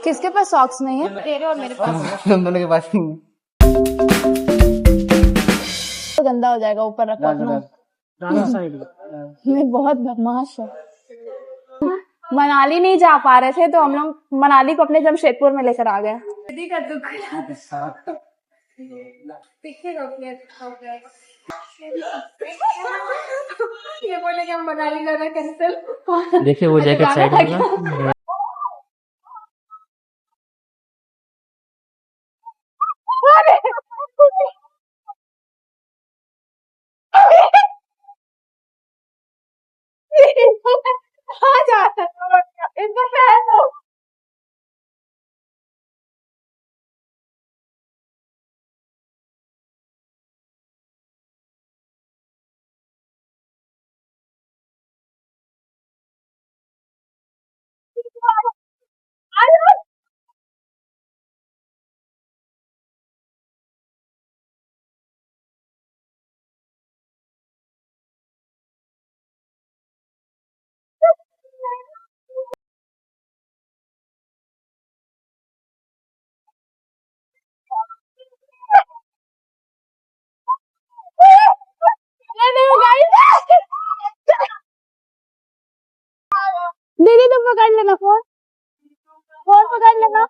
किसके पास सॉक्स नहीं है? तेरे और मेरे पास। हम दोनों के पास नहीं है। तो गंदा हो जाएगा, ऊपर रखो अपना। मैं बहुत बदमाश है। मनाली नहीं जा पा रहे थे तो हम लोग मनाली को अपने जमशेदपुर में लेकर आ गए। दीदी का दुख ये बोले कि हम मनाली जाना कैंसिल। देखिए वो जैकेट साइड में कहाँ जा रहा है? इनको पहन लो। दीदी तुम पकड़ लेना फोन, फोन पकड़ लेना।